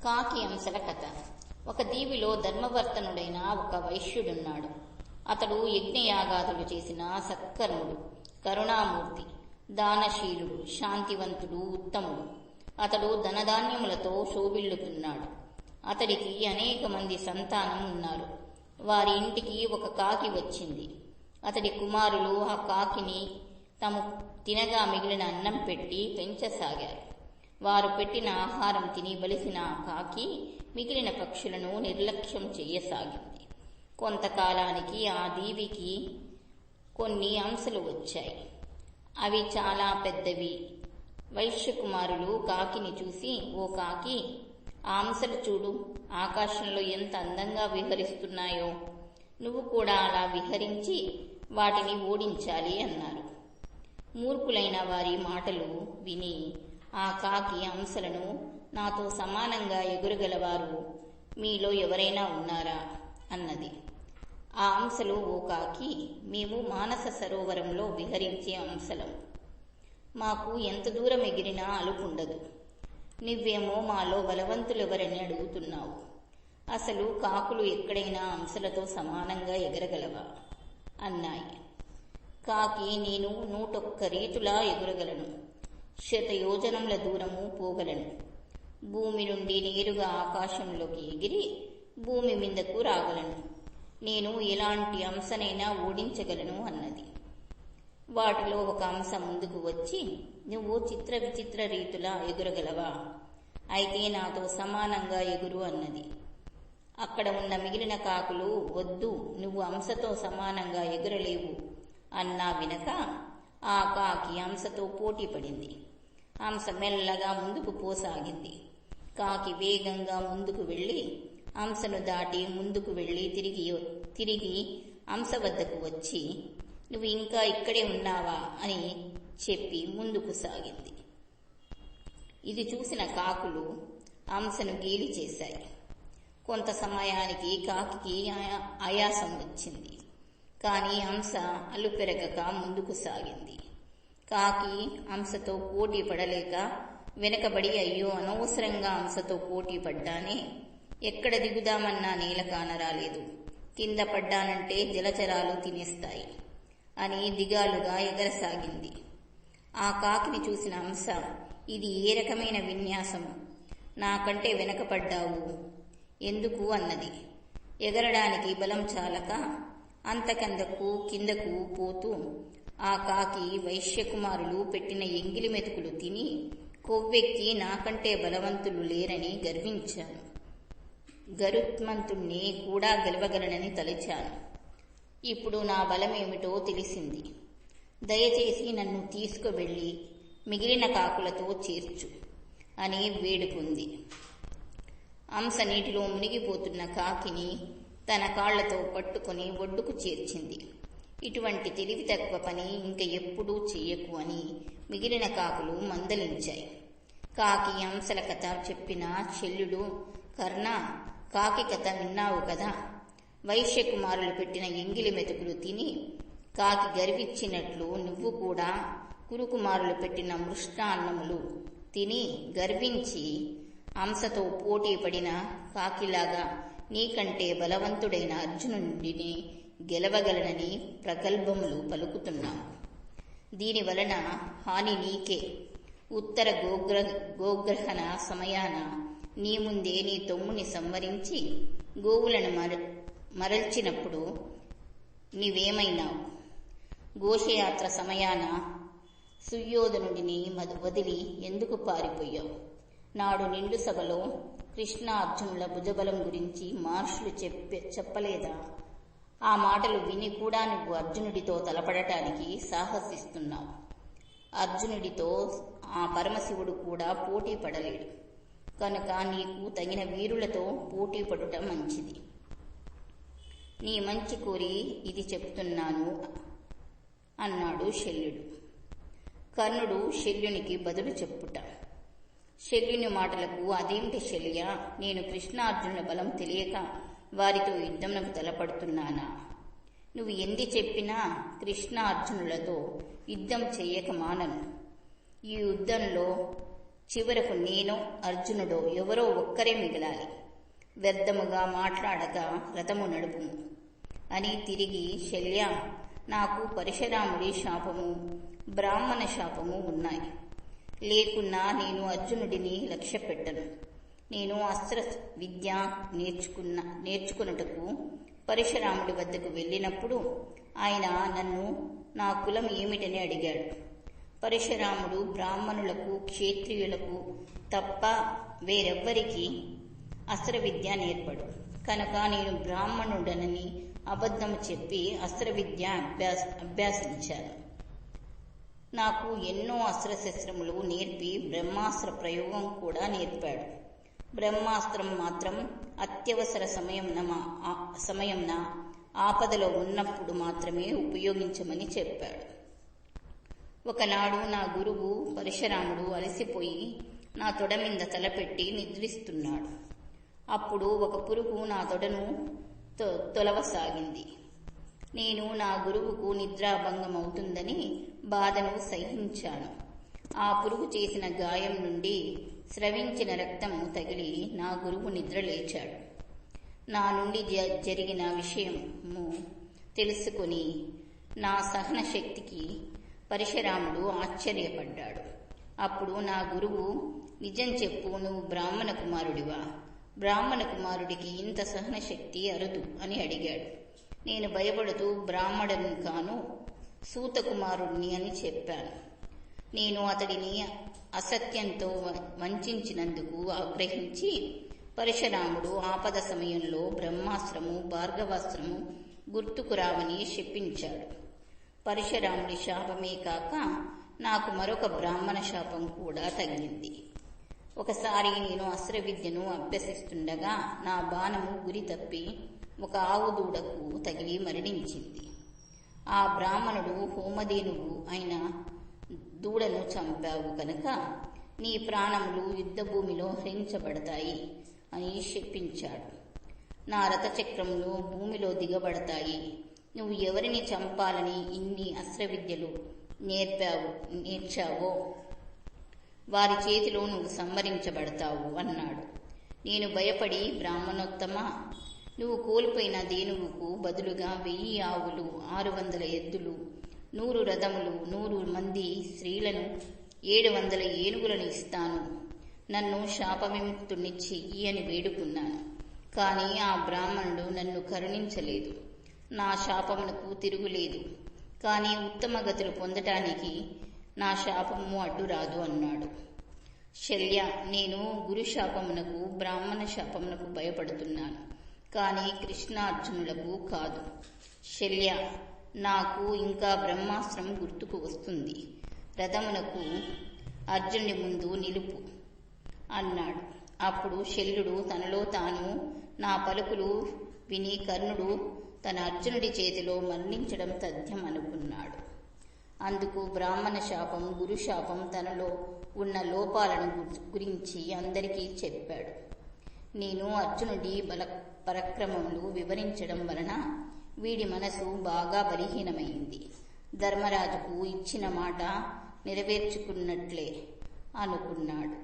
కాకి అంశల కథ. ఒక దీవిలో ధర్మవర్తనుడైన ఒక వైశ్యుడున్నాడు. అతడు యజ్ఞయాగాదులు చేసిన సత్కర్ముడు, కరుణామూర్తి, దానశీలుడు, శాంతివంతుడు, ఉత్తముడు. అతడు ధనధాన్యములతో శోభిల్లుతున్నాడు. అతడికి అనేక మంది సంతానం ఉన్నారు. వారి ఇంటికి ఒక కాకి వచ్చింది. అతడి కుమారులు ఆ కాకిని తాము తినగా మిగిలిన అన్నం పెట్టి పెంచసాగారు. వారు పెట్టిన ఆహారం తిని బలిసిన ఆ కాకి మిగిలిన పక్షులను నిర్లక్ష్యం చెయ్యసాగింది. కొంతకాలానికి ఆ దీవికి కొన్ని అంశలు వచ్చాయి. అవి చాలా పెద్దవి. వైశ్యకుమారులు కాకిని చూసి, "ఓ కాకి, ఆ అంశలు చూడు, ఆకాశంలో ఎంత అందంగా విహరిస్తున్నాయో. నువ్వు కూడా అలా విహరించి వాటిని ఓడించాలి" అన్నారు. మూర్ఖులైన వారి మాటలు విని ఆ కాకి అంశలను, "నాతో సమానంగా ఎగురగలవారు మీలో ఎవరైనా ఉన్నారా?" అన్నది. ఆ అంశలు, "ఓ కాకి, మేము మానస సరోవరంలో విహరించే అంశలం. మాకు ఎంత దూరం ఎగిరినా అలుపుండదు. నువ్వేమో మాలో బలవంతులెవరని అడుగుతున్నావు. అసలు కాకులు ఎక్కడైనా అంశలతో సమానంగా ఎగరగలవా?" అన్నాయి. కాకి, "నేను 101 రీతులా ఎగురగలను. 100 యోజనముల దూరము పోగలను. భూమి నుండి నేరుగా ఆకాశంలోకి ఎగిరి భూమి మీదకు రాగలను. నేను ఎలాంటి అంశనైనా ఓడించగలను" అన్నది. వాటిలో ఒక అంశ ముందుకు వచ్చి, "నువ్వు చిత్ర విచిత్ర రీతులా ఎగురగలవా? అయితే నాతో సమానంగా ఎగురు" అన్నది. అక్కడ ఉన్న మిగిలిన కాకులు, "వద్దు, నువ్వు అంశతో సమానంగా ఎగురలేవు" అన్నా వినక ఆ కాకి అంశతో పోటీ పడింది. అంశ మెల్లగా ముందుకు పోసాగింది. కాకి వేగంగా ముందుకు వెళ్ళి అంశను దాటి ముందుకు వెళ్ళి తిరిగి అంశ వద్దకు వచ్చి, "నువ్వు ఇంకా ఇక్కడే ఉన్నావా" అని చెప్పి ముందుకు సాగింది. ఇది చూసిన కాకులు అంశను గేలి చేశాయి. కొంత సమయానికి కాకికి ఆయాసం వచ్చింది. కానీ అంశ అలుపెరగక ముందుకు సాగింది. కాకి అంశతో పోటీ పడలేక వెనకబడి, "అయ్యో, అనవసరంగా అంశతో పోటీ పడ్డానే. ఎక్కడ దిగుదామన్నా నేల కానరాలేదు. కింద పడ్డానంటే జలచరాలు తినేస్తాయి" అని దిగాలుగా ఎగరసాగింది. ఆ కాకిని చూసిన అంశ, "ఇది ఏ రకమైన విన్యాసం? నాకంటే వెనకపడ్డావు ఎందుకు?" అన్నది. ఎగరడానికి బలం చాలక అంతకందకు కిందకు పోతూ ఆ కాకి వైశ్యకుమారులు పెట్టిన ఎంగిలి మెతుకులు తిని కొవ్వెక్కి నాకంటే బలవంతులు లేరని గర్వించాను. గరుత్మంతుణ్ణి కూడా గెలవగలనని తలిచాను. ఇప్పుడు నా బలమేమిటో తెలిసింది. దయచేసి నన్ను తీసుకువెళ్ళి మిగిలిన కాకులతో చేర్చు" అని వేడుకుంది. అంశ నీటిలో మునిగిపోతున్న కాకిని తన కాళ్లతో పట్టుకుని ఒడ్డుకు చేర్చింది. "ఇటువంటి తెలివి తక్కువ పని ఇంక ఎప్పుడూ చెయ్యకు" అని మిగిలిన కాకులు మందలించాయి. కాకి అంశల కథ చెప్పిన శల్యుడు, "కర్ణ, కాకి కథ విన్నావు కదా. వైశ్యకుమారులు పెట్టిన ఎంగిలి మెతుకులు తిని కాకి గర్వించినట్లు నువ్వు కూడా కురుకుమారులు పెట్టిన మృష్టాన్నములు తిని గర్వించి అంశతో పోటీ పడిన కాకిలాగా నీకంటే బలవంతుడైన అర్జునుడిని గెలవగలనని ప్రగల్భములు పలుకుతున్నావు. దీనివలన హాని నీకే. ఉత్తర గోగ్రహణ సమయాన నీ ముందే నీ తమ్ముని సంవరించి గోవులను మరల్చినప్పుడు నీవేమైనావు? ఘోషయాత్ర సమయాన సుయోధనుడిని వదిలి ఎందుకు పారిపోయావు? నాడు నిండు సభలో కృష్ణార్జునుల భుజబలం గురించి మహర్షులు చెప్పలేదా? ఆ మాటలు విని కూడా నువ్వు అర్జునుడితో తలపడటానికి సాహసిస్తున్నావు. అర్జునుడితో ఆ పరమశివుడు కూడా పోటీ పడలేడు. కనుక నీకు తగిన వీరులతో పోటీ పడుట మంచిది. నీ మంచి కోరి ఇది చెప్తున్నాను" అన్నాడు శల్యుడు. కర్ణుడు శల్యునికి బదులు చెప్పుట. శల్యుని మాటలకు, "అదేమిటి శల్య, నేను కృష్ణార్జునుల బలం తెలియక వారితో యుద్ధంకు తలపడుతున్నానా? నువ్వు ఎంది చెప్పినా కృష్ణార్జునులతో యుద్ధం చెయ్యక మానను. ఈ యుద్ధంలో చివరకు నేనో అర్జునుడో ఎవరో ఒక్కరే మిగలాలి. వ్యర్థముగా మాట్లాడక రథము నడుపుము అని తిరిగి, శల్య, నాకు పరశురాముడి శాపము, బ్రాహ్మణ శాపము ఉన్నాయి. లేకున్నా నేను అర్జునుడిని లక్ష్య పెట్టను. నేను అస్త్ర విద్య నేర్చుకున్నటకు పరశురాముడి వద్దకు వెళ్ళినప్పుడు ఆయన నన్ను నా కులం ఏమిటని అడిగాడు. పరశురాముడు బ్రాహ్మణులకు, క్షేత్రియులకు తప్ప వేరెవ్వరికి అస్త్ర విద్య నేర్పడు. కనుక నేను బ్రాహ్మణుడనని అబద్ధము చెప్పి అస్త్ర విద్య అభ్యాసించాను. నాకు ఎన్నో అస్త్రశస్త్రములు నేర్పి బ్రహ్మాస్త్ర ప్రయోగం కూడా నేర్పాడు. బ్రహ్మాస్త్రం మాత్రం అత్యవసర సమయంన ఆపదలో ఉన్నప్పుడు మాత్రమే ఉపయోగించమని చెప్పాడు. ఒకనాడు నా గురువు పరశురాముడు అలసిపోయి నా తొడ మీద తలపెట్టి నిద్రిస్తున్నాడు. అప్పుడు ఒక పురుగు నా తొడను తొలవసాగింది. నేను నా గురువుకు నిద్రాభంగం అవుతుందని బాధను సహించాను. ఆ పురుగు చేసిన గాయం నుండి స్రవించిన రక్తము తగిలి నా గురువు నిద్రలేచాడు. నా నుండి జరిగిన విషయము తెలుసుకొని నా సహన శక్తికి పరశురాముడు ఆశ్చర్యపడ్డాడు. అప్పుడు నా గురువు, నిజం చెప్పు, నువ్వు బ్రాహ్మణ కుమారుడివా? బ్రాహ్మణ కుమారుడికి ఇంత సహన శక్తి అరుదు అని అడిగాడు. నేను భయపడుతూ బ్రాహ్మణుని కాను, సూత కుమారుడిని అని చెప్పాను. నేను అతడిని అసత్యంతో వంచినందుకు ఆగ్రహించి పరశురాముడు ఆపద సమయంలో బ్రహ్మాస్త్రము, భార్గవాస్త్రము గుర్తుకు రావని శపించాడు. పరశురాముడి శాపమే కాక నాకు మరొక బ్రాహ్మణ శాపం కూడా తగిలింది. ఒకసారి నేను అస్త్ర విద్యను అభ్యసిస్తుండగా నా బాణము గురి తప్పి ఒక ఆవు దూడకు తగిలి మరణించింది. ఆ బ్రాహ్మణుడు, హోమధేనువు అయిన దూడను చంపావు కనుక నీ ప్రాణములు యుద్ధభూమిలో హరించబడతాయి అని శపించాడు. నా రథచక్రములు భూమిలో దిగబడతాయి. నువ్వు ఎవరిని చంపాలని ఇన్ని అస్త్ర విద్యలు నేర్చావో వారి చేతిలో నువ్వు సంహరించబడతావు అన్నాడు. నేను భయపడి, బ్రాహ్మణోత్తమ, నువ్వు కోల్పోయిన ధేనువుకు బదులుగా 1000 ఆవులు, 600 ఎద్దులు, 100 రథములు, 100 మంది స్త్రీలను, 700 ఏనుగులను ఇస్తాను. నన్ను శాపవిముక్తుణ్ణి చెయ్యి అని వేడుకున్నాను. కానీ ఆ బ్రాహ్మణుడు నన్ను కరుణించలేదు. నా శాపమునకు తిరుగులేదు. కానీ ఉత్తమ గతులు పొందటానికి నా శాపము అడ్డురాదు అన్నాడు. శల్య, నేను గురు శాపమునకు, బ్రాహ్మణ శాపమునకు భయపడుతున్నాను, కానీ కృష్ణార్జునులకు కాదు. శల్య, నాకు ఇంకా బ్రహ్మాస్త్రం గుర్తుకు వస్తుంది. రథమునకు అర్జునుడి ముందు నిలుపు అన్నాడు. అప్పుడు శల్యుడు తనలో తాను నా పలుకులు విని కర్ణుడు తన అర్జునుడి చేతిలో మరణించడం తథ్యం అనుకున్నాడు. అందుకు బ్రాహ్మణ శాపం, గురు శాపం తనలో ఉన్న లోపాలను గురించి అందరికీ చెప్పాడు. నేను అర్జునుడి పరాక్రమములు వివరించడం వలన వీడి మనసు బాగా బలహీనమైంది. ధర్మరాజుకు ఇచ్చిన మాట నెరవేర్చుకున్నట్లే అనుకున్నాడు.